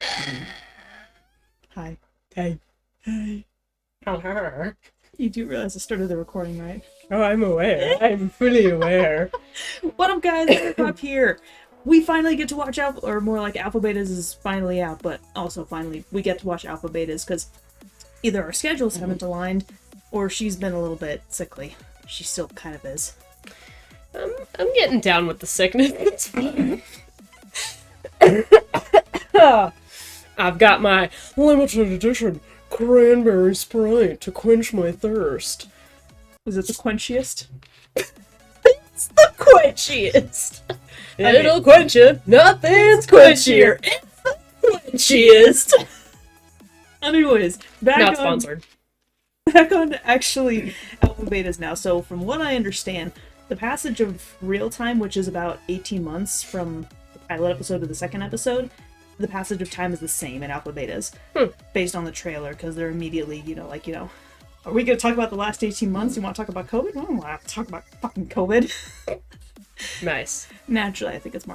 Hi. Hey. Hey. Hello. You do realize I started the recording, right? Oh, I'm aware. I'm fully aware. What up, guys? Otterpop here. We finally get to watch Alpha, or more like Alpha Betas is finally out, but also finally we get to watch Alpha Betas because either our schedules haven't aligned or she's been a little bit sickly. She still kind of is. I'm getting down with the sickness. It's fine. I've got my limited edition cranberry Sprite to quench my thirst. Was it the quenchiest? It's the quenchiest. It'll quench you. Nothing's quenchier. It's the quenchiest. Anyways, Not sponsored. Back on actually Alpha Betas now. So from what I understand, the passage of real time, which is about 18 months from the pilot episode to the second episode, the passage of time is the same in Alpha Betas, based on the trailer, because they're immediately, are we going to talk about the last 18 months? You want to talk about COVID? I don't want to talk about fucking COVID. Nice. Naturally, I think it's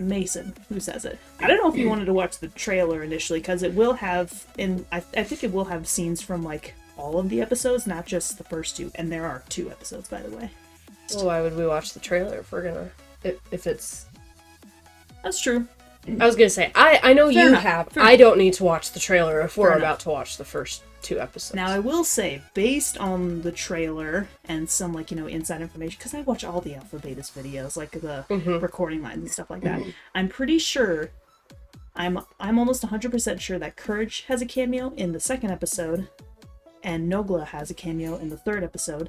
Mason who says it. I don't know if you wanted to watch the trailer initially, because it will have, I think it will have scenes from, like, all of the episodes, not just the first two, and there are 2 episodes, by the way. Well, why would we watch the trailer if we're gonna... If it's... That's true. I was gonna say, I know Fair you enough. have. Fair I don't need to watch the trailer if we're Fair about enough. to watch the first 2 episodes. Now, I will say, based on the trailer and some, inside information, because I watch all the Alpha Betas videos, like the recording lines and stuff like that, I'm pretty sure, I'm almost 100% sure that Courage has a cameo in the second episode, and Nogla has a cameo in the third episode.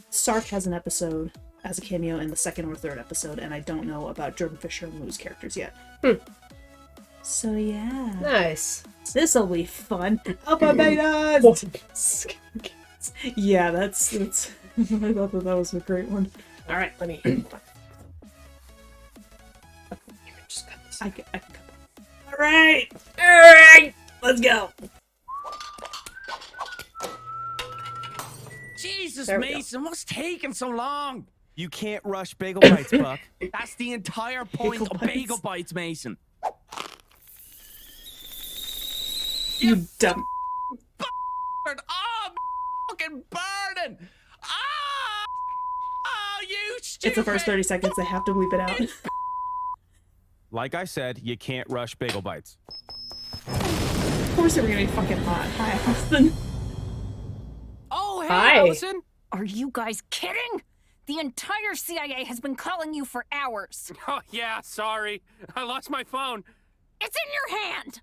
Sark has an episode as a cameo in the second or third episode, and I don't know about Jordan Fisher and Lou's characters yet. So yeah. Nice. This'll be fun. Alpha Betas! Yeah, that's I thought that was a great one. Alright, let me... You can just cut this. I can cut that. Alright! Let's go! Jesus, There we go. Mason, what's taking so long? You can't rush bagel bites, Buck. That's the entire point Bagel of bites. bagel bites, Mason. You dumb. Oh, fucking burning! Ah! Oh, you stupid! It's the first 30 seconds, they have to bleep it out. Like I said, you can't rush bagel bites. Of course they were gonna be fucking hot. Hi, Austin. Oh, hey, Hi. Allison! Are you guys kidding? The entire CIA has been calling you for hours. Oh, yeah, sorry. I lost my phone. It's in your hand!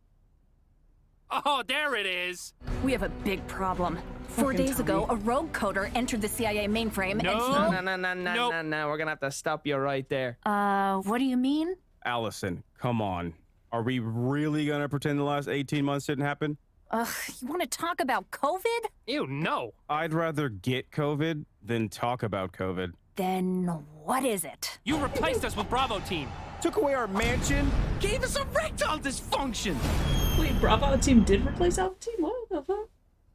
Oh, there it is. We have a big problem. 4 days ago, a rogue coder entered the CIA mainframe No. No, we're gonna have to stop you right there. what do you mean? Allison, come on. Are we really gonna pretend the last 18 months didn't happen? Ugh, you want to talk about COVID? Ew, no. I'd rather get COVID than talk about COVID. Then what is it? You replaced us with Bravo Team. Took away our mansion? Gave us erectile dysfunction! Wait, Bravo Team did replace Alpha Team? What the fuck?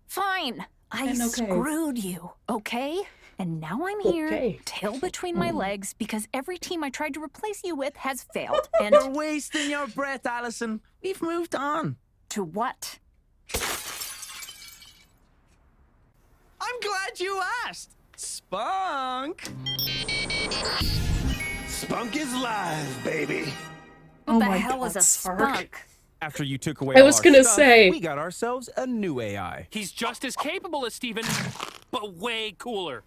Fine. I And okay. screwed you, okay? And now I'm here, Okay. tail between my legs, because every team I tried to replace you with has failed. And You're wasting your breath, Allison. We've moved on. to what? I'm glad you asked. Spunk! Spunk is live, baby. What Oh the my hell God, is a Sark. spunk? After you took away I all was our gonna stuff, say- we got ourselves a new AI. He's just as capable as Steven, but way cooler.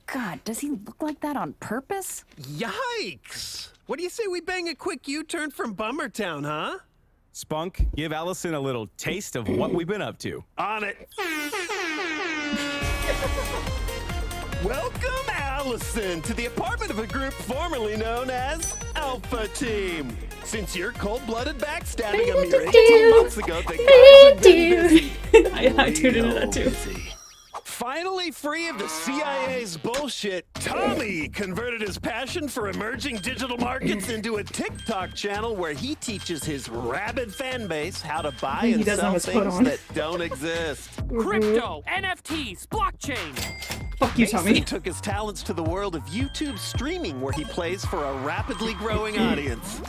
God, does he look like that on purpose? Yikes! What do you say we bang a quick U-turn from Bummertown, huh? Spunk, give Allison a little taste of what we've been up to. On it! Welcome, Allison, to the apartment of a group formerly known as Alpha Team. Since your cold-blooded backstabbing of me 18 months ago, the guys have been busy. I tuned into that too. Finally free of the CIA's bullshit, Tommy converted his passion for emerging digital markets into a TikTok channel where he teaches his rabid fan base how to buy He and doesn't sell have his hood things on. that don't exist. Crypto, NFTs, blockchain. Fuck you, Mason Tommy. took his talents to the world of YouTube streaming where he plays for a rapidly growing audience.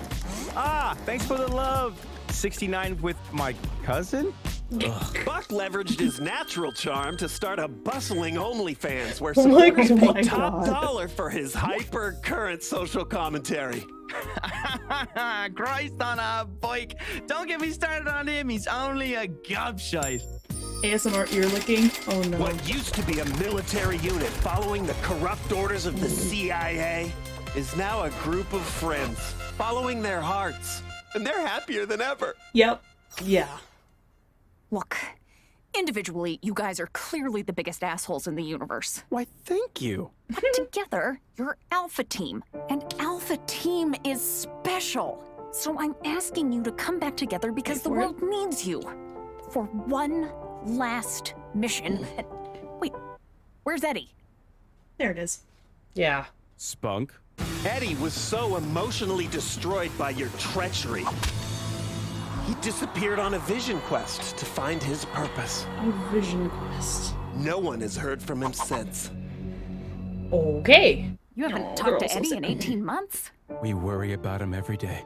Ah, thanks for the love. 69 with my cousin? Buck leveraged his natural charm to start a bustling OnlyFans where my supporters God. pay top dollar for his hyper-current social commentary. Christ on a bike. Don't get me started on him. He's only a gobshite. ASMR ear licking. Oh no. What used to be a military unit following the corrupt orders of the CIA is now a group of friends following their hearts. And they're happier than ever. Yep. Yeah. Look, individually, you guys are clearly the biggest assholes in the universe. Why, thank you. But together, you're Alpha Team. And Alpha Team is special. So I'm asking you to come back together because the world needs you. For one last mission. Wait, where's Eddie? There it is. Yeah. Spunk. Eddie was so emotionally destroyed by your treachery. He disappeared on a vision quest to find his purpose. A vision quest. No one has heard from him since. Okay. You haven't Aw, talked they're to all so Eddie in 18 months? We worry about him every day.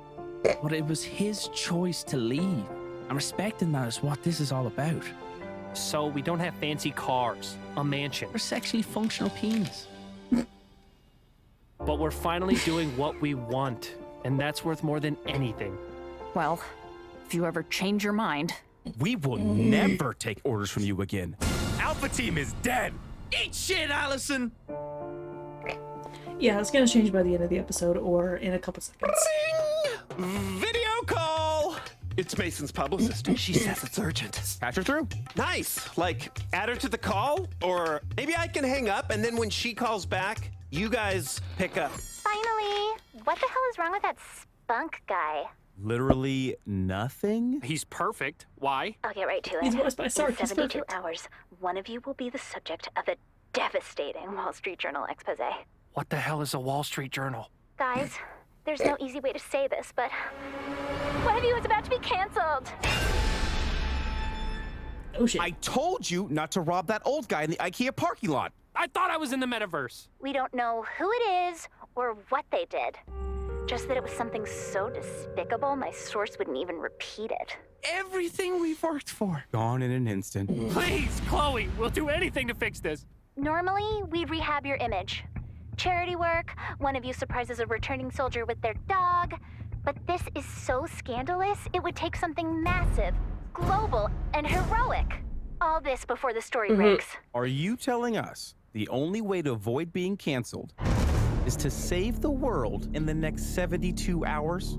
But it was his choice to leave. And respecting that is what this is all about. So we don't have fancy cars, a mansion, We're sexually functional penis. but we're finally doing what we want. And that's worth more than anything. Well, if you ever change your mind, We will never take orders from you again. Alpha Team is dead. Eat shit, Allison! Yeah, it's gonna change by the end of the episode or in a couple seconds. Video call! It's Mason's publicist. She says it's urgent. Patch her through. Nice. Like, add her to the call? Or maybe I can hang up and then when she calls back, you guys pick up. Finally! What the hell is wrong with that spunk guy? Literally nothing? He's perfect. Why? I'll get right to it. He's voiced by Sark. In He's 72 perfect. hours, one of you will be the subject of a devastating Wall Street Journal expose. What the hell is a Wall Street Journal? Guys, there's no easy way to say this, but one of you is about to be canceled. Oh shit. I told you not to rob that old guy in the IKEA parking lot. I thought I was in the metaverse. We don't know who it is or what they did. Just that it was something so despicable, my source wouldn't even repeat it. Everything we've worked for. Gone in an instant. Please, Chloe, we'll do anything to fix this. Normally, we'd rehab your image. Charity work, one of you surprises a returning soldier with their dog. But this is so scandalous, it would take something massive, global, and heroic. All this before the story breaks. Are you telling us the only way to avoid being canceled is to save the world in the next 72 hours?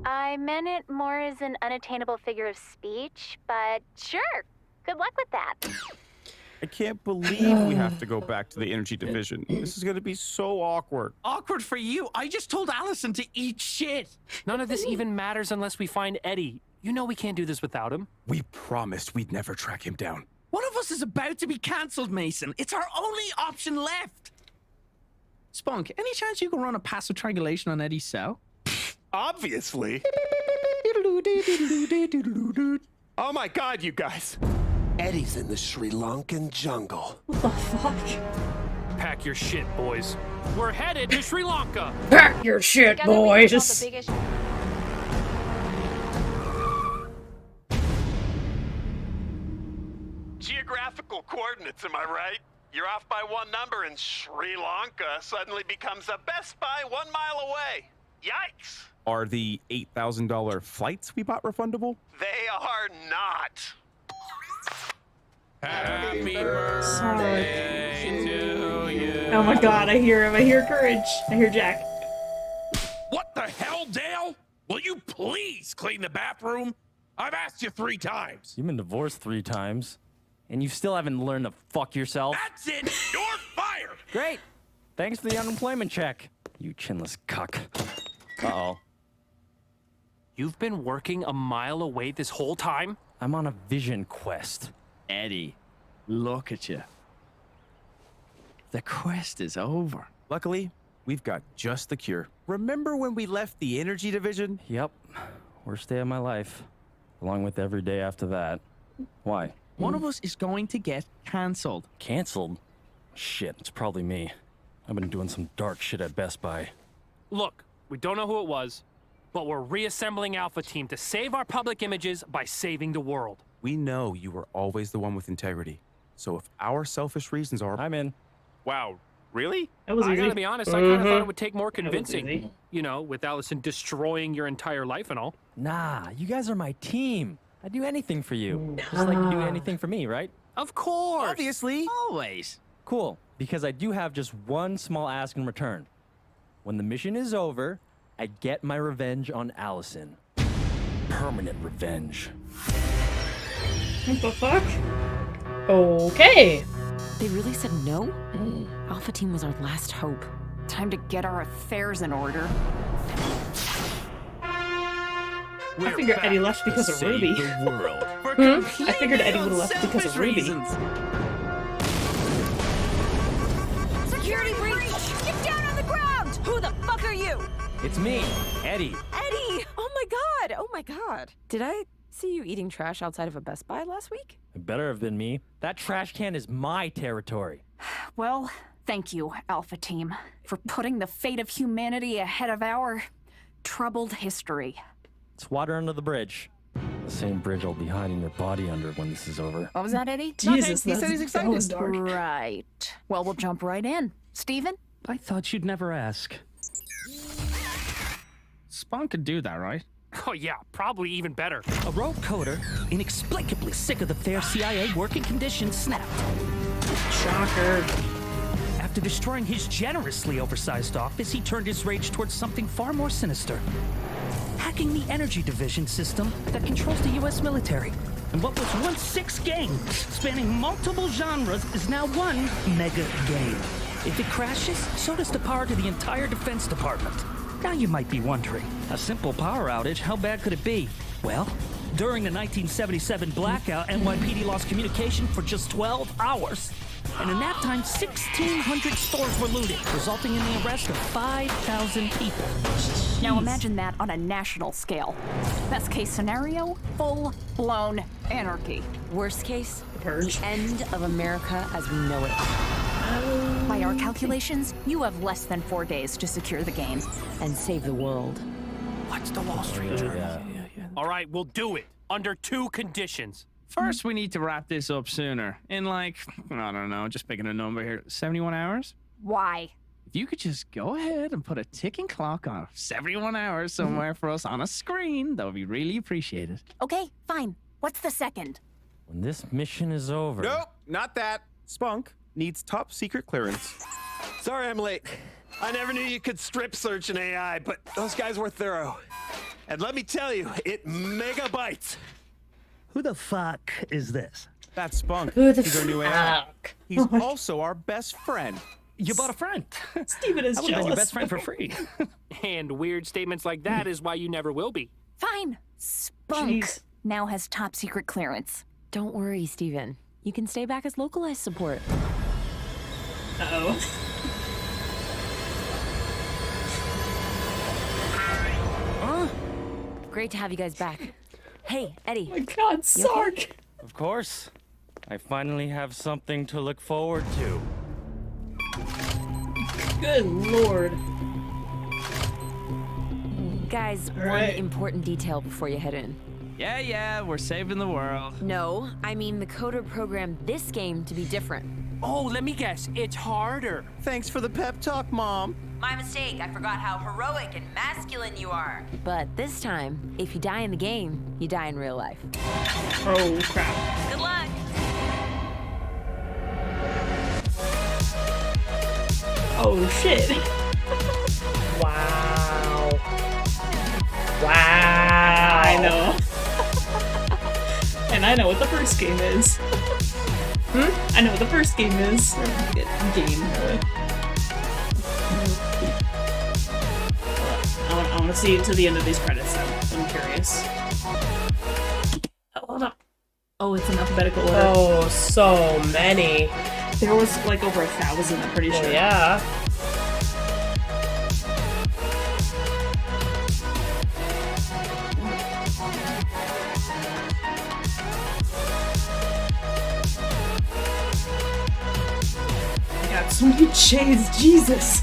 I meant it more as an unattainable figure of speech, but sure. Good luck with that. I can't believe we have to go back to the energy division. This is going to be so awkward. Awkward for you. I just told Allison to eat shit. None of this even matters unless we find Eddie. You know we can't do this without him. We promised we'd never track him down. One of us is about to be cancelled, Mason. It's our only option left. Spunk, any chance you can run a passive triangulation on Eddie's cell? Obviously. Oh my god, you guys. Eddie's in the Sri Lankan jungle. What the fuck? Pack your shit, boys. We're headed to Sri Lanka. Pack your shit, boys. Geographical coordinates, am I right? You're off by one number and Sri Lanka suddenly becomes a Best Buy 1 mile away. Yikes! Are the $8,000 flights we bought refundable? They are not. Happy birthday to you. Oh my god, I hear him. I hear Courage. I hear Jack. What the hell, Dale? Will you please clean the bathroom? I've asked you 3 times. You've been divorced 3 times, and you still haven't learned to fuck yourself. That's it. You're fired. Great. Thanks for the unemployment check, you chinless cuck. Uh-oh. You've been working a mile away this whole time? I'm on a vision quest. Eddie, look at you. The quest is over. Luckily, we've got just the cure. Remember when we left the energy division? Yep. Worst day of my life. Along with every day after that. Why? One of us is going to get cancelled. Canceled? Shit, it's probably me. I've been doing some dark shit at Best Buy. Look, we don't know who it was, but we're reassembling Alpha Team to save our public images by saving the world. We know you were always the one with integrity. So if our selfish reasons are... I'm in. Wow, really? That was I easy. gotta be honest, I kind of thought it would take more That was convincing. easy. You know, with Allison destroying your entire life and all. Nah, you guys are my team. I'd do anything for you. Just like you do anything for me, right? Of course! Obviously. Always. Cool, because I do have just one small ask in return. When the mission is over, I get my revenge on Allison. Permanent revenge. What the fuck? Okay. They really said no? Alpha Team was our last hope. Time to get our affairs in order. I figured Eddie left because of Ruby. The world. I figured Eddie would have left because of Ruby. Security breach! Get down on the ground! Who the fuck are you? It's me, Eddie. Eddie! Oh my god. Did I see you eating trash outside of a Best Buy last week? It better have been me. That trash can is my territory. Well, thank you, Alpha Team, for putting the fate of humanity ahead of our troubled history. It's water under the bridge. The same bridge I'll be hiding your body under when this is over. What was that, Eddie? Jesus, He said he's that was excited. dark. Right. Well, we'll jump right in. Steven? I thought you'd never ask. Spawn could do that, right? Oh yeah, probably even better. A rogue coder, inexplicably sick of the fair CIA working conditions, snapped. Shocker. After destroying his generously oversized office, he turned his rage towards something far more sinister. Hacking the energy division system that controls the US military. And what was once 6 games, spanning multiple genres, is now one mega game. If it crashes, so does the power to the entire Defense Department. Now you might be wondering, a simple power outage, how bad could it be? Well, during the 1977 blackout, NYPD lost communication for just 12 hours. And in that time, 1,600 stores were looted, resulting in the arrest of 5,000 people. Now imagine that on a national scale. Best case scenario, full-blown anarchy. Worst case, Purge. the end of America as we know it. By our calculations, you have less than 4 days to secure the game. And save the world. What's the Wall Street Journal? Yeah. All right, we'll do it under 2 conditions. First, we need to wrap this up sooner. In like, I don't know, just picking a number here, 71 hours? Why? If you could just go ahead and put a ticking clock on 71 hours somewhere for us on a screen, that would be really appreciated. Okay, fine. What's the second? When this mission is over... Nope, not that. Spunk needs top secret clearance. Sorry I'm late. I never knew you could strip search an AI, but those guys were thorough. And let me tell you, it megabytes. Who the fuck is this? That's Spunk. Who the He's our new AI. fuck? He's also our best friend. You bought a friend. Steven is I would have been your jealous. best friend for free. And weird statements like that is why you never will be. Fine. Spunk Jeez. now has top secret clearance. Don't worry, Steven. You can stay back as localized support. Uh-oh. Great to have you guys back. Hey, Eddie. Oh my god, Sark! Of course. I finally have something to look forward to. Good lord. Guys, one right. important detail before you head in. Yeah, we're saving the world. No, I mean the coder programmed this game to be different. Oh, let me guess. It's harder. Thanks for the pep talk, Mom. My mistake. I forgot how heroic and masculine you are. But this time, if you die in the game, you die in real life. Oh, crap. Good luck. Oh, shit. Wow. Wow. I know. And I know what the first game is. I know what the first game is. I want to see it to the end of these credits, though. I'm curious. Oh, hold up. Oh, it's in alphabetical order. Oh, so many. There was like over 1,000, I'm pretty sure. Well, yeah. I got so many J's, Jesus!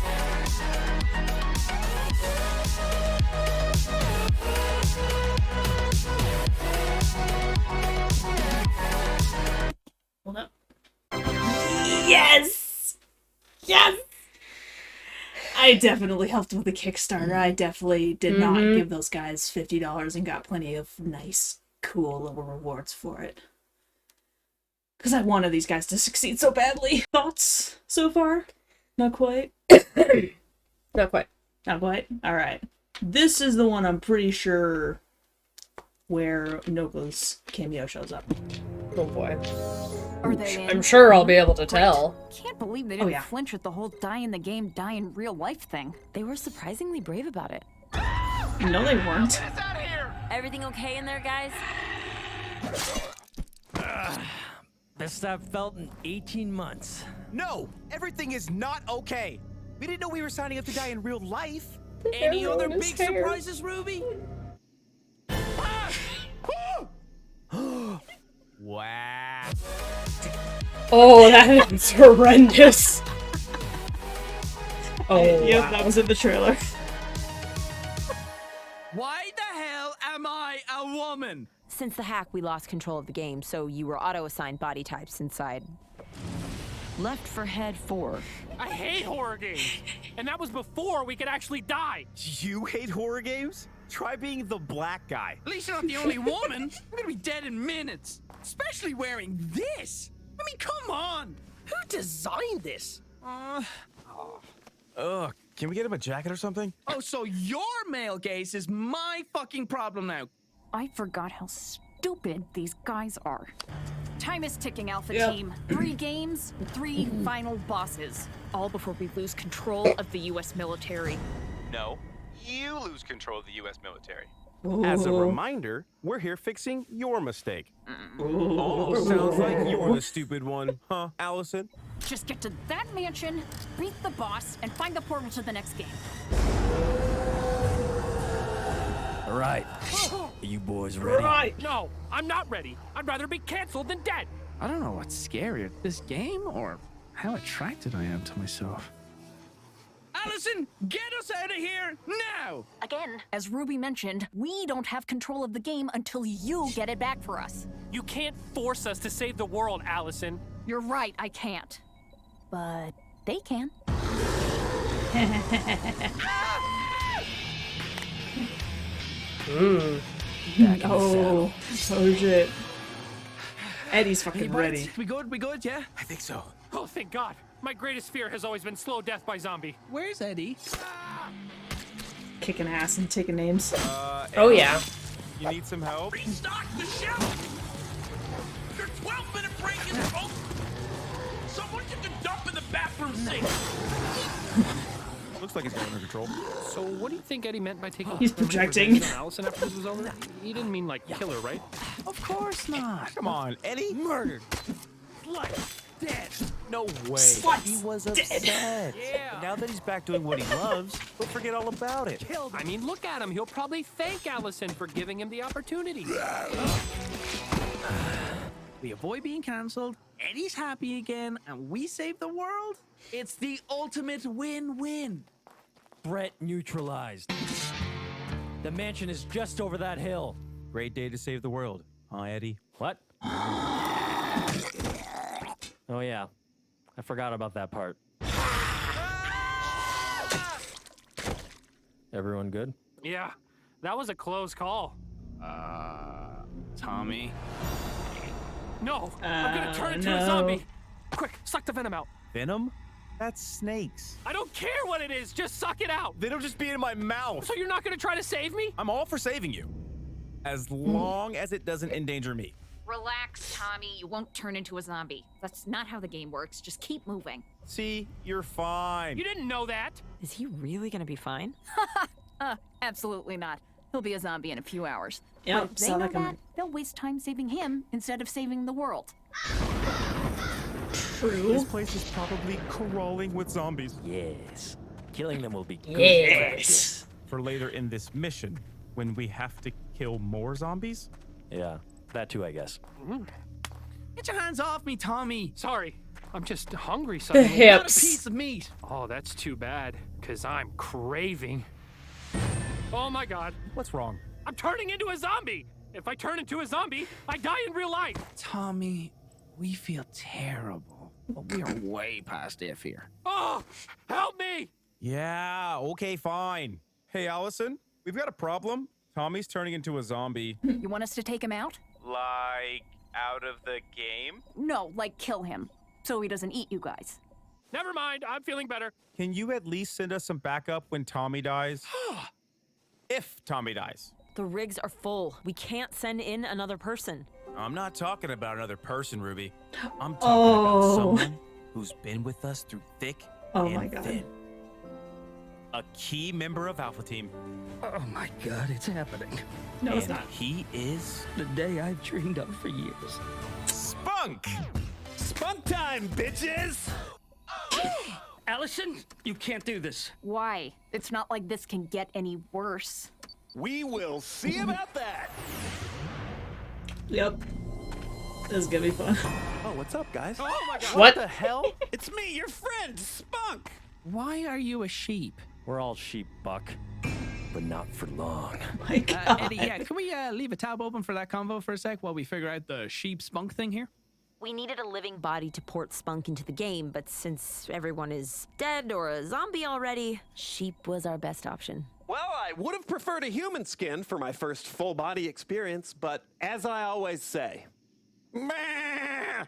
I definitely helped with the Kickstarter. I definitely did not give those guys $50 and got plenty of nice, cool little rewards for it. Because I wanted these guys to succeed so badly. Thoughts so far? Not quite. Not quite. Not quite? Alright. This is the one I'm pretty sure where Nogla's cameo shows up. Oh boy. Are they in? I'm sure I'll be able to tell. Can't believe they didn't flinch at the whole die in the game, die in real life thing. They were surprisingly brave about it. No, they weren't. Everything okay in there, guys? Best I've felt in 18 months. No, everything is not okay. We didn't know we were signing up to die in real life. Any other big surprises, Ruby? Wow. Oh, that is horrendous. Oh, yep, wow. that was in the trailer. Why the hell am I a woman? Since the hack, we lost control of the game, so you were auto-assigned body types inside. Left for head 4. I hate horror games. And that was before we could actually die. You hate horror games? Try being the black guy. At least you're not the only woman. I'm gonna be dead in minutes. Especially wearing this. I mean, come on. Who designed this? Ugh, can we get him a jacket or something? Oh, so your male gaze is my fucking problem now. I forgot how stupid these guys are. Time is ticking, Alpha Yep. Team. 3 games, 3 final bosses. All before we lose control of the U.S. military. No, you lose control of the U.S. military. As a reminder, we're here fixing your mistake. Oh, sounds like you're the stupid one, huh, Allison? Just get to that mansion, beat the boss, and find the portal to the next game. All right. Are you boys ready? Right. No, I'm not ready. I'd rather be canceled than dead. I don't know what's scarier, this game or how attracted I am to myself. Allison, get us out of here now! Again, as Ruby mentioned, we don't have control of the game until you get it back for us. You can't force us to save the world, Allison. You're right, I can't. But they can. Oh shit. Eddie's fucking Hey, ready. buds, we good, yeah? I think so. Oh, thank God. My greatest fear has always been slow death by zombie. Where's Eddie? Kicking ass and taking names. Oh, yeah. You need some help? Restock the shelf! Your 12-minute break is over! Someone get the dump in the bathroom sink! Looks like it's going under control. So what do you think Eddie meant by taking He's projecting. revenge on Allison after this was over? He didn't mean like kill her, right? Of course not. Come on, Eddie. Murdered. Sliced. Dead. No way. Slice. He was upset. Yeah. But now that he's back doing what he loves, he'll forget all about it. I mean, look at him. He'll probably thank Allison for giving him the opportunity. We avoid being cancelled, Eddie's happy again, and we save the world? It's the ultimate win-win. Brett neutralized. The mansion is just over that hill. Great day to save the world, huh, Eddie? What? Oh, yeah. I forgot about that part. Everyone good? Yeah, that was a close call. Tommy. No, I'm gonna turn into a no. zombie. Quick, suck the venom out. Venom? That's snakes. I don't care what it is, just suck it out. Venom just be in my mouth. So you're not gonna try to save me? I'm all for saving you. As long as it doesn't endanger me. Relax, Tommy. You won't turn into a zombie. That's not how the game works. Just keep moving. See, you're fine. You didn't know that. Is he really gonna be fine? Absolutely not. He'll be a zombie in a few hours. Yep, But if they sound know like that, they'll waste time saving him instead of saving the world. This place is probably crawling with zombies. Yes. Killing them will be good. Yes. For later in this mission, when we have to kill more zombies? Yeah, that too, I guess. Get your hands off me, Tommy. Sorry, I'm just hungry The suddenly. Not a hips. piece of meat. Oh, that's too bad, because I'm craving. Oh my God, What's wrong? I'm turning into a zombie. If I turn into a zombie, I die in real life. Tommy, we feel terrible, but we are way past if here. Oh, help me. Yeah, okay, fine. Hey, Allison, we've got a problem. Tommy's turning into a zombie. You want us to take him out? Like, out of the game? No, like kill him, so he doesn't eat you guys. Never mind, I'm feeling better. Can you at least send us some backup when Tommy dies? If Tommy dies. The rigs are full. We can't send in another person. I'm not talking about another person, Ruby. I'm talking about someone who's been with us through thick and thin. A key member of Alpha Team. Oh my god, it's happening. No, it's not. He is the day I've dreamed of for years. Spunk! Spunk time, bitches! Allison, you can't do this. Why? It's not like this can get any worse. We will see about that. Yep. This is gonna be fun. Oh, what's up, guys? Oh my god. What the hell? It's me, your friend, Spunk. Why are you a sheep? We're all sheep, Buck. But not for long. My God. Eddie, yeah, can we leave a tab open for that convo for a sec while we figure out the sheep spunk thing here? We needed a living body to port Spunk into the game, but since everyone is dead or a zombie already, sheep was our best option. Well, I would have preferred a human skin for my first full body experience, but as I always say, meh.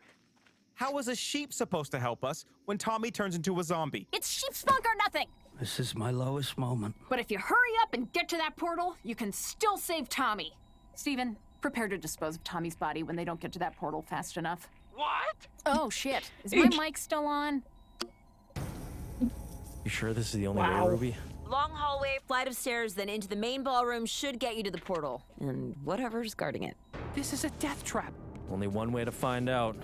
How is a sheep supposed to help us when Tommy turns into a zombie? It's sheep spunk or nothing! This is my lowest moment. But if you hurry up and get to that portal, you can still save Tommy. Steven, prepare to dispose of Tommy's body when they don't get to that portal fast enough. What? Oh shit, is my mic still on? You sure this is the only Wow. way, Ruby? Long hallway, flight of stairs, then into the main ballroom should get you to the portal. And whatever's guarding it. This is a death trap. Only one way to find out.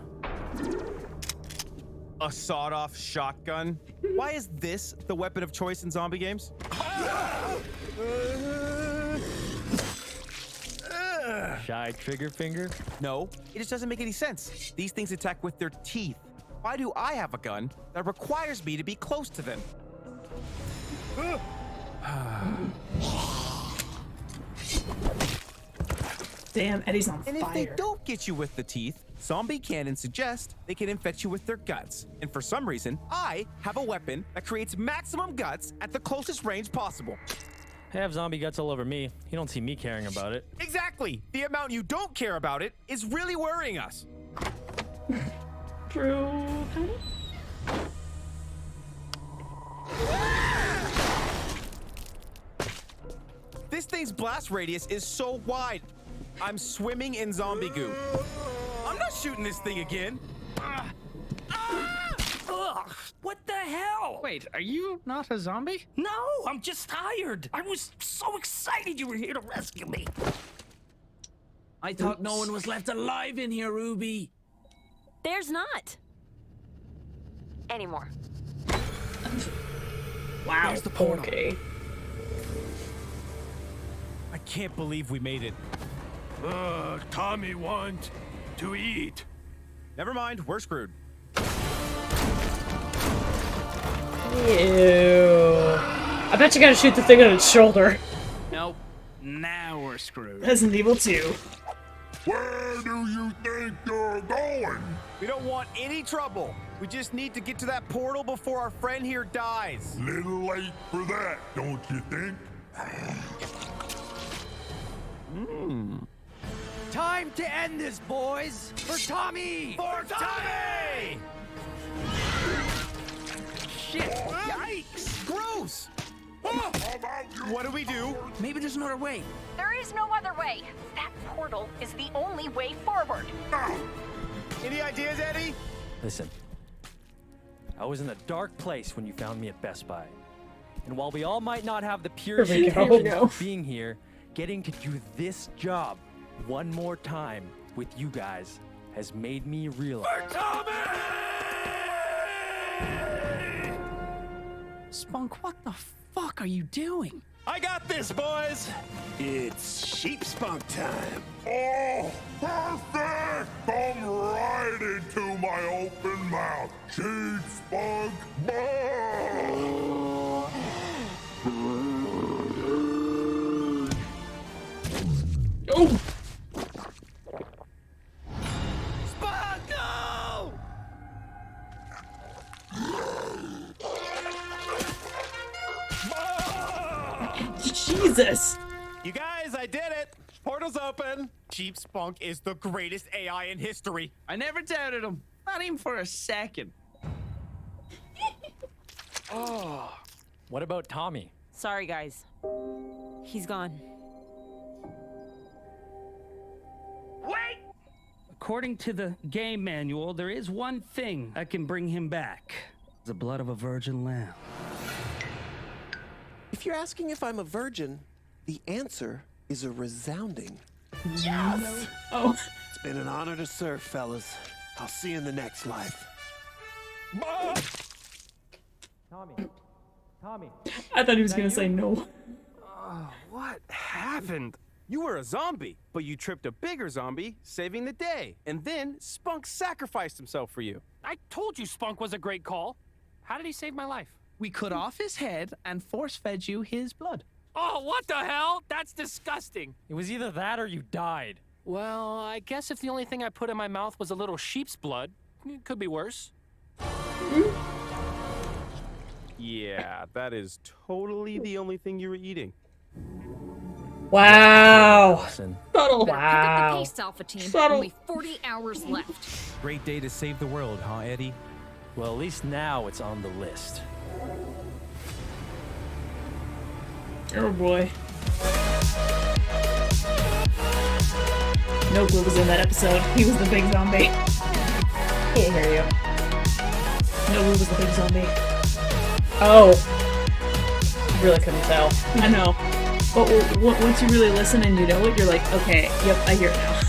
A sawed-off shotgun? Why is this the weapon of choice in zombie games? Shy trigger finger? No, it just doesn't make any sense. These things attack with their teeth. Why do I have a gun that requires me to be close to them? Damn, Eddie's on And fire. if they don't get you with the teeth, zombie cannon suggests they can infect you with their guts. And for some reason, I have a weapon that creates maximum guts at the closest range possible. I have zombie guts all over me. You don't see me caring about it. Exactly! The amount you don't care about it is really worrying us. True, kind of. This thing's blast radius is so wide. I'm swimming in zombie goo. I'm not shooting this thing again. Ugh, what the hell? Wait, are you not a zombie? No, I'm just tired. I was so excited you were here to rescue me. I thought no one was left alive in here, Ruby. There's not. Anymore. Wow. Where's the portal? Okay. I can't believe we made it. Tommy want to eat. Never mind, we're screwed. Ew. I bet you gotta shoot the thing on its shoulder. Nope. Now we're screwed. Resident Evil 2. Where do you think you're going? We don't want any trouble. We just need to get to that portal before our friend here dies. Little late for that, don't you think? Time to end this, boys! For Tommy! For Tommy! Shit! Yikes! Gross! What do we do? Maybe there's another way. There is no other way. That portal is the only way forward. Any ideas, Eddie? Listen, I was in a dark place when you found me at Best Buy. And while we all might not have the purest Here we go. intentions of being here, getting to do this job one more time with you guys has made me realize... Spunk, what the fuck are you doing? I got this, boys. It's sheep spunk time. Oh, perfect! Come right into my open mouth. Cheap spunk. Oh! Spunk, no! Jesus! You guys, I did it. Portal's open. Chief Spunk is the greatest AI in history. I never doubted him. Not even for a second. Oh. What about Tommy? Sorry, guys. He's gone. Wait! According to the game manual, there is one thing that can bring him back. The blood of a virgin lamb. If you're asking if I'm a virgin, the answer is a resounding Yes! Oh. It's been an honor to serve, fellas. I'll see you in the next life. Tommy. I thought he was gonna say no. What happened? You were a zombie, but you tripped a bigger zombie, saving the day. And then Spunk sacrificed himself for you. I told you Spunk was a great call. How did he save my life? We cut off his head and force-fed you his blood. Oh, what the hell? That's disgusting. It was either that or you died. Well, I guess if the only thing I put in my mouth was a little sheep's blood, it could be worse. Yeah, that is totally the only thing you were eating. Wow. Subtle. Pick up the Wow. pace, Alpha Team. Subtle. Only 40 hours left. Great day to save the world, huh, Eddie? Well, at least now it's on the list. Oh boy. Nogla was in that episode. He was the big zombie. Can't hear you. Nogla was the big zombie. Oh. Really couldn't tell. I know. But once you really listen and you know it, you're like, okay, yep, I hear it now.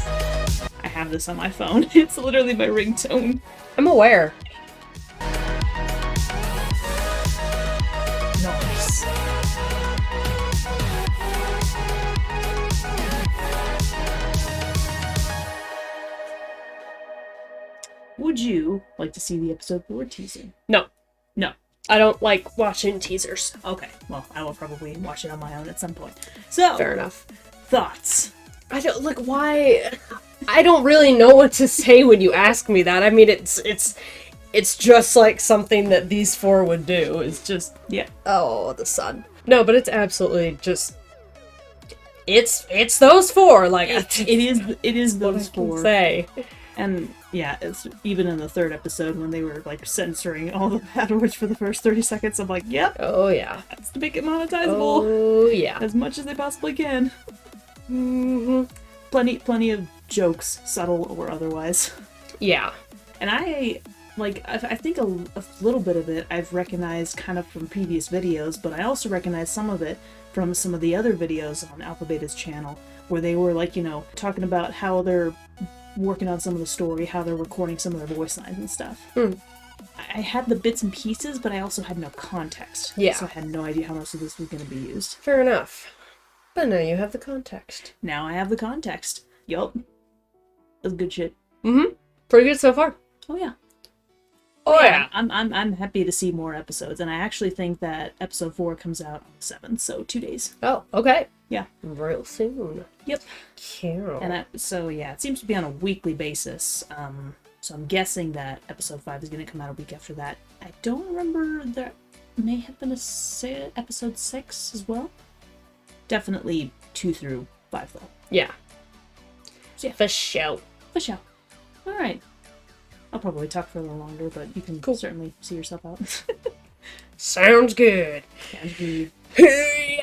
I have this on my phone. It's literally my ringtone. I'm aware. Nice. Would you like to see the episode 4 teaser? No. No. I don't like watching teasers. Okay, well, I will probably watch it on my own at some point. So, Fair enough. Thoughts? I don't like why. I don't really know what to say when you ask me that. I mean, it's just like something that these four would do. It's just oh, the sun. No, but it's absolutely just it's those four. Like it is those four. Say. And yeah, it's even in the 3rd episode when they were like censoring all the bad words for the first 30 seconds. I'm like, yep. Oh yeah. That's to make it monetizable. Oh yeah. As much as they possibly can. Mm-hmm. Plenty of jokes, subtle or otherwise. Yeah. And I think a little bit of it I've recognized kind of from previous videos, but I also recognize some of it from some of the other videos on Alpha Beta's channel, where they were like, talking about how they're working on some of the story, how they're recording some of their voice lines and stuff. I had the bits and pieces, but I also had no context. Yeah. So I had no idea how most of this was going to be used. Fair enough. But now you have the context. Now I have the context. Yup. That's good shit. Mm-hmm. Pretty good so far. Oh yeah. Oh yeah. I'm happy to see more episodes, and I actually think that episode 4 comes out on the 7th, so 2 days. Oh, okay. Yeah. Real soon. Yep. Cute. And so yeah, it seems to be on a weekly basis. So I'm guessing that episode 5 is going to come out a week after that. I don't remember, there may have been episode 6 as well. Definitely 2 through 5 though. Yeah. So yeah. For sure. For sure. All right. I'll probably talk for a little longer, but you can certainly see yourself out. Sounds good. Sounds good. Hey.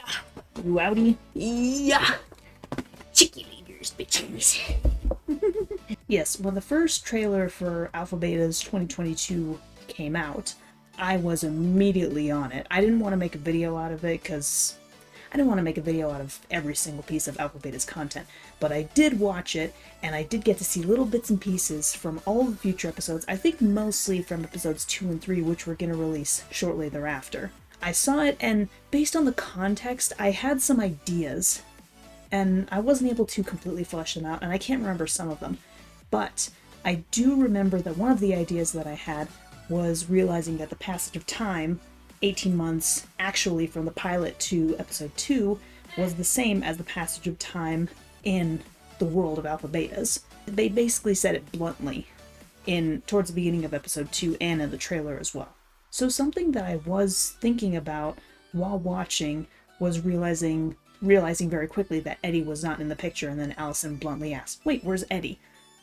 Rowdy. Yeah. Chicky leaders, bitches. Yes, when the first trailer for Alpha Beta's 2022 came out, I was immediately on it. I didn't want to make a video out of it because I didn't want to make a video out of every single piece of Alpha Beta's content, but I did watch it, and I did get to see little bits and pieces from all the future episodes, I think mostly from episodes 2 and 3, which we're going to release shortly thereafter. I saw it, and based on the context, I had some ideas, and I wasn't able to completely flesh them out, and I can't remember some of them. But I do remember that one of the ideas that I had was realizing that the passage of time, 18 months actually from the pilot to episode 2, was the same as the passage of time in the world of Alpha Betas. They basically said it bluntly towards the beginning of episode 2 and in the trailer as well. So something that I was thinking about while watching was realizing realizing very quickly that Eddie was not in the picture, and then Allison bluntly asked, "Wait, where's Eddie?"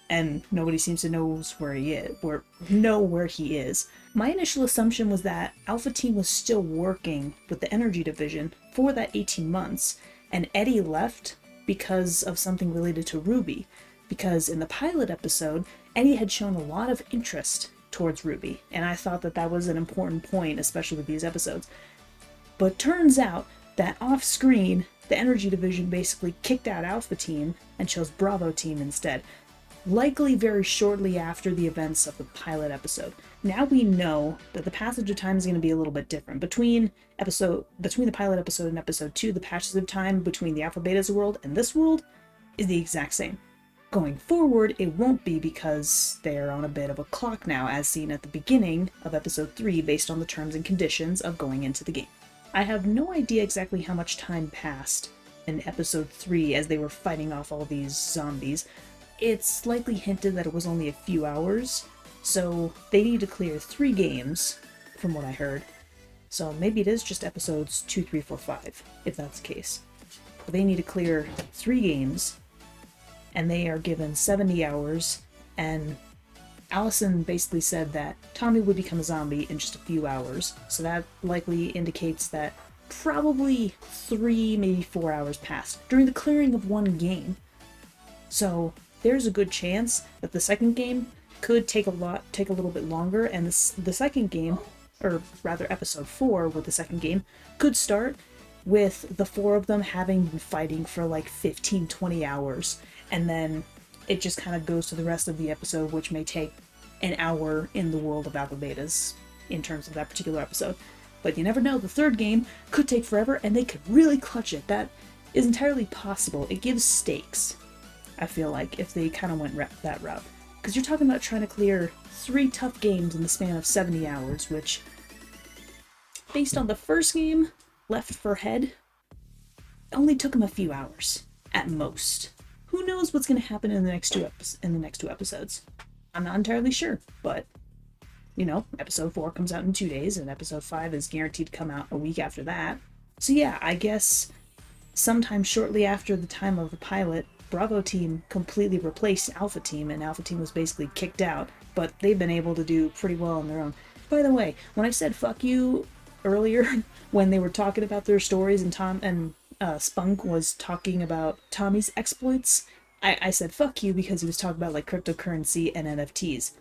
And nobody seems to know where he is. My initial assumption was that Alpha Team was still working with the Energy Division for that 18 months, and Eddie left because of something related to Ruby. Because in the pilot episode, Eddie had shown a lot of interest towards Ruby, and I thought that that was an important point, especially with these episodes. But turns out that off-screen, the Energy Division basically kicked out Alpha Team and chose Bravo Team instead, likely very shortly after the events of the pilot episode. Now we know that the passage of time is going to be a little bit different. Between the pilot episode and episode 2, the passage of time between the Alpha Beta's world and this world is the exact same. Going forward, it won't be, because they're on a bit of a clock now, as seen at the beginning of episode 3, based on the terms and conditions of going into the game. I have no idea exactly how much time passed in episode 3 as they were fighting off all these zombies. It's likely hinted that it was only a few hours, so they need to clear 3 games, from what I heard. So maybe it is just episodes 2, 3, 4, 5, if that's the case. But they need to clear 3 games, and they are given 70 hours, and Allison basically said that Tommy would become a zombie in just a few hours, so that likely indicates that probably 3, maybe 4 hours passed during the clearing of 1 game. So there's a good chance that the second game could take a little bit longer, and the second game, or rather episode 4 with the second game, could start with the 4 of them having been fighting for like 15-20 hours, and then it just kind of goes to the rest of the episode, which may take an hour in the world of Alpha Betas in terms of that particular episode. But you never know, the third game could take forever, and they could really clutch it. That is entirely possible. It gives stakes, I feel like, if they kind of went that route. Because you're talking about trying to clear 3 tough games in the span of 70 hours, which, based on the first game, Left 4 Dead, only took them a few hours, at most. Who knows what's going to happen in the next two episodes? I'm not entirely sure, but, you know, episode 4 comes out in 2 days, and episode 5 is guaranteed to come out a week after that. So yeah, I guess sometime shortly after the time of the pilot, Bravo Team completely replaced Alpha Team, and Alpha Team was basically kicked out, but they've been able to do pretty well on their own. By the way, when I said fuck you earlier, when they were talking about their stories and Spunk was talking about Tommy's exploits, I said fuck you because he was talking about like cryptocurrency and NFTs.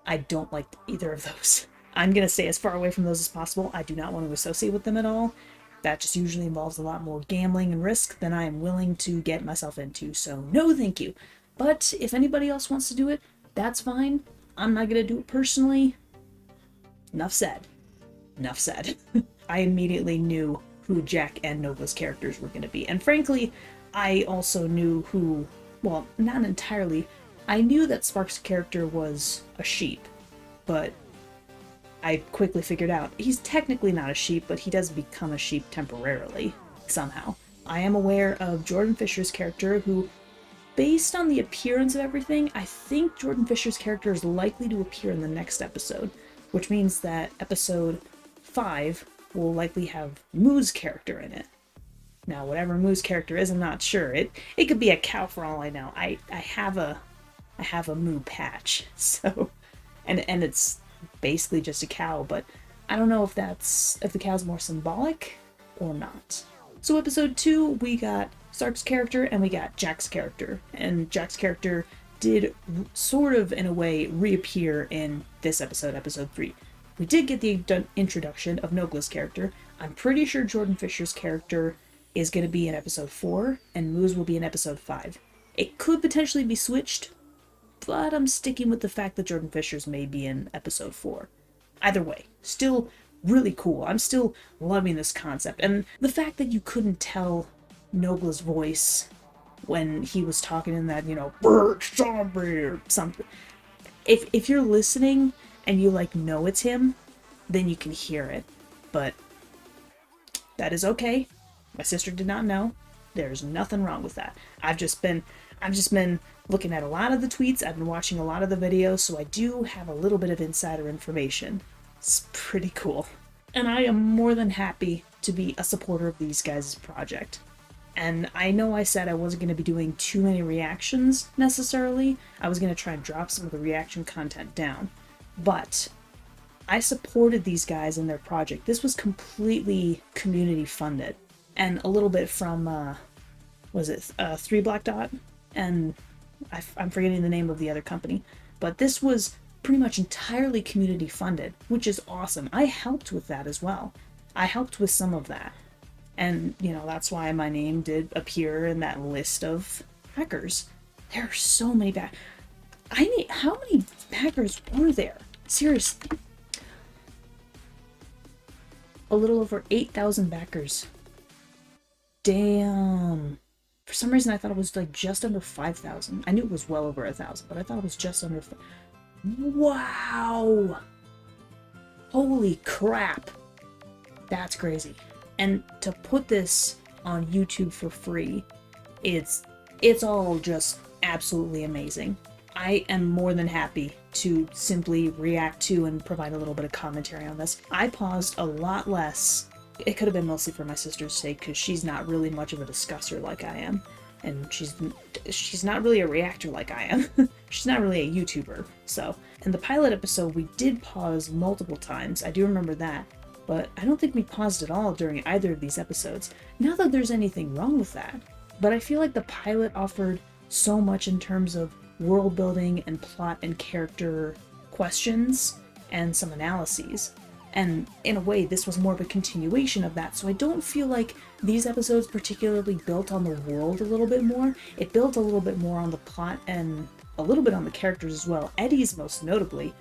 I don't like either of those. I'm gonna stay as far away from those as possible. I do not want to associate with them at all. That just usually involves a lot more gambling and risk than I am willing to get myself into, so no thank you. But if anybody else wants to do it, that's fine. I'm not gonna do it personally. Enough said. Enough said. I immediately knew who Jack and Nogla's characters were going to be. And frankly, I also knew who, well, not entirely. I knew that Spark's character was a sheep, but I quickly figured out he's technically not a sheep, but he does become a sheep temporarily, somehow. I am aware of Jordan Fisher's character, who, based on the appearance of everything, I think Jordan Fisher's character is likely to appear in the next episode, which means that episode 5 will likely have Moo's character in it. Now, whatever Moo's character is, I'm not sure. It could be a cow for all I know. I have a Moo patch, so and it's basically just a cow, but I don't know if the cow's more symbolic or not. So episode 2, we got Sark's character and we got Jack's character, and Jack's character did sort of in a way reappear in this episode, episode 3. We did get the introduction of Nogla's character. I'm pretty sure Jordan Fisher's character is going to be in episode 4, and Moo's will be in episode 5. It could potentially be switched, but I'm sticking with the fact that Jordan Fisher's may be in episode 4. Either way, still really cool. I'm still loving this concept, and the fact that you couldn't tell Nogla's voice when he was talking in that, you know, bird zombie or something. If you're listening and you like know it's him, then you can hear it. But that is okay. My sister did not know. There's nothing wrong with that. I've just been looking at a lot of the tweets. I've been watching a lot of the videos, so I do have a little bit of insider information. It's pretty cool. And I am more than happy to be a supporter of these guys' project. And I know I said I wasn't going to be doing too many reactions necessarily. I was going to try and drop some of the reaction content down. But I supported these guys in their project. This was completely community funded. And a little bit from, was it 3 Black Dot? And I'm forgetting the name of the other company. But this was pretty much entirely community funded, which is awesome. I helped with that as well. I helped with some of that. And, you know, that's why my name did appear in that list of backers. There are so many how many backers were there? Seriously. A little over 8,000 backers. Damn. For some reason I thought it was like just under 5,000. I knew it was well over 1,000, but I thought it was just under Wow! Holy crap. That's crazy. And to put this on YouTube for free, it's all just absolutely amazing. I am more than happy to simply react to and provide a little bit of commentary on this. I paused a lot less. It could have been mostly for my sister's sake, because she's not really much of a discusser like I am. And she's not really a reactor like I am. She's not really a YouTuber. So, in the pilot episode, we did pause multiple times. I do remember that. But I don't think we paused at all during either of these episodes. Not that there's anything wrong with that, but I feel like the pilot offered so much in terms of world building and plot and character questions and some analyses. And in a way, this was more of a continuation of that, so I don't feel like these episodes particularly built on the world a little bit more. It built a little bit more on the plot and a little bit on the characters as well. Eddie's most notably.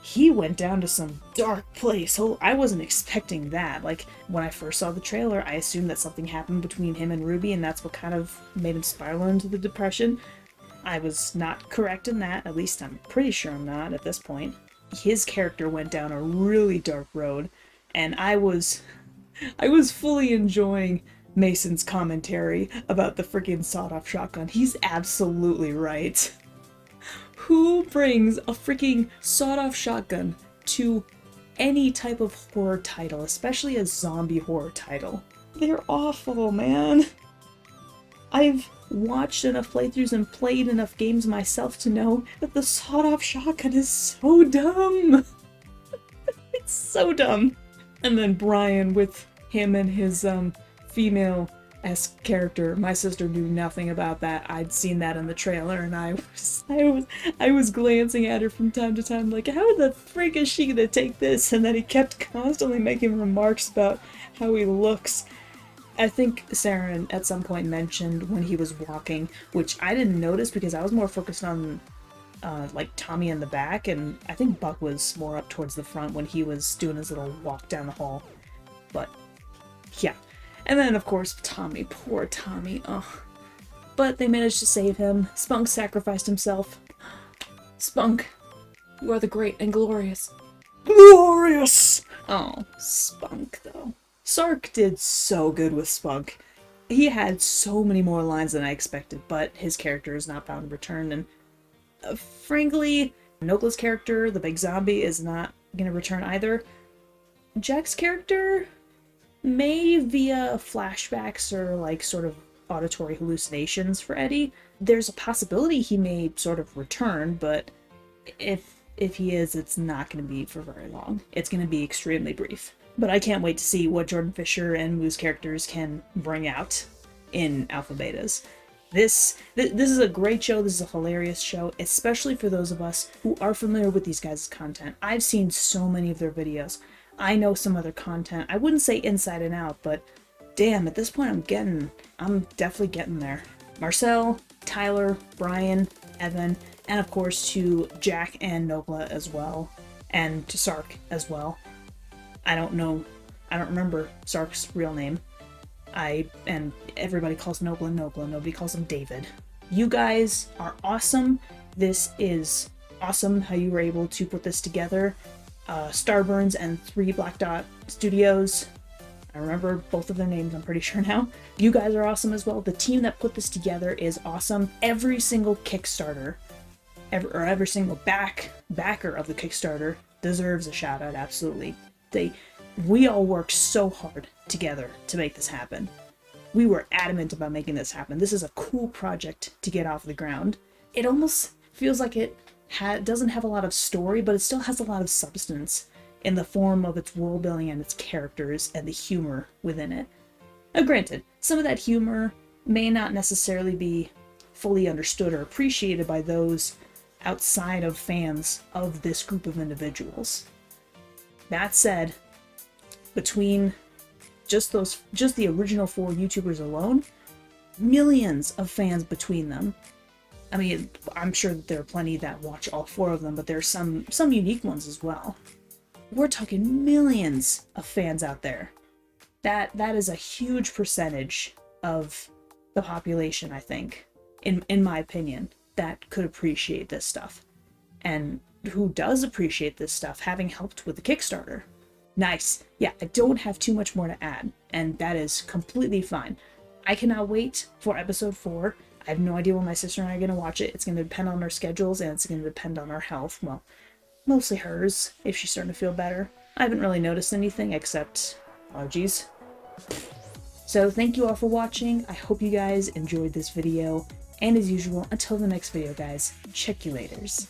He went down to some dark place. I wasn't expecting that. Like, when I first saw the trailer, I assumed that something happened between him and Ruby, and that's what kind of made him spiral into the depression. I was not correct in that. At least I'm pretty sure I'm not at this point. His character went down a really dark road, and I was fully enjoying Mason's commentary about the freaking sawed-off shotgun. He's absolutely right. Who brings a freaking sawed-off shotgun to any type of horror title, especially a zombie horror title? They're awful, man. I've watched enough playthroughs and played enough games myself to know that the sawed-off shotgun is so dumb. It's so dumb. And then Brian with him and his female-esque character. My sister knew nothing about that. I'd seen that in the trailer, and I was glancing at her from time to time like, how the frick is she gonna take this? And then he kept constantly making remarks about how he looks. I think Saren at some point mentioned when he was walking, which I didn't notice because I was more focused on like Tommy in the back, and I think Buck was more up towards the front when he was doing his little walk down the hall. But yeah. And then of course Tommy, poor Tommy, oh. But they managed to save him. Spunk sacrificed himself. Spunk, you are the great and glorious. Glorious! Oh, Spunk though. Sark did so good with Spunk. He had so many more lines than I expected, but his character is not bound to return, and frankly, Nogla's character, the big zombie, is not going to return either. Jack's character may via flashbacks or like sort of auditory hallucinations for Eddie. There's a possibility he may sort of return, but if he is, it's not going to be for very long. It's going to be extremely brief. But I can't wait to see what Jordan Fisher and Moo's characters can bring out in Alpha Betas. This is a great show. This is a hilarious show, especially for those of us who are familiar with these guys' content. I've seen so many of their videos. I know some of their content. I wouldn't say inside and out, but damn, at this point I'm definitely getting there. Marcel, Tyler, Brian, Evan, and of course to Jack and Nogla as well, and to Sark as well. I don't remember Sark's real name. And everybody calls Nogla Nogla, nobody calls him David. You guys are awesome. This is awesome how you were able to put this together. Starburns and 3 Black Dot Studios. I remember both of their names, I'm pretty sure now. You guys are awesome as well. The team that put this together is awesome. Every single Kickstarter, every single backer of the Kickstarter deserves a shout out, absolutely. We all worked so hard together to make this happen. we were adamant about making this happen. This is a cool project to get off the ground. It almost feels like it doesn't have a lot of story, but it still has a lot of substance in the form of its world building and its characters and the humor within it. Now granted, some of that humor may not necessarily be fully understood or appreciated by those outside of fans of this group of individuals. That said, between just the original 4 YouTubers alone, millions of fans between them. I mean, I'm sure that there are plenty that watch all 4 of them, but there are some unique ones as well. We're talking millions of fans out there. That is a huge percentage of the population, I think, in my opinion, that could appreciate this stuff. And who does appreciate this stuff, having helped with the Kickstarter. Nice. Yeah, I don't have too much more to add, and that is completely fine. I cannot wait for episode 4. I have no idea when my sister and I are going to watch it. It's going to depend on our schedules, and it's going to depend on our health. Well, mostly hers, if she's starting to feel better. I haven't really noticed anything except allergies. So thank you all for watching. I hope you guys enjoyed this video. And as usual, until the next video, guys, check you laters.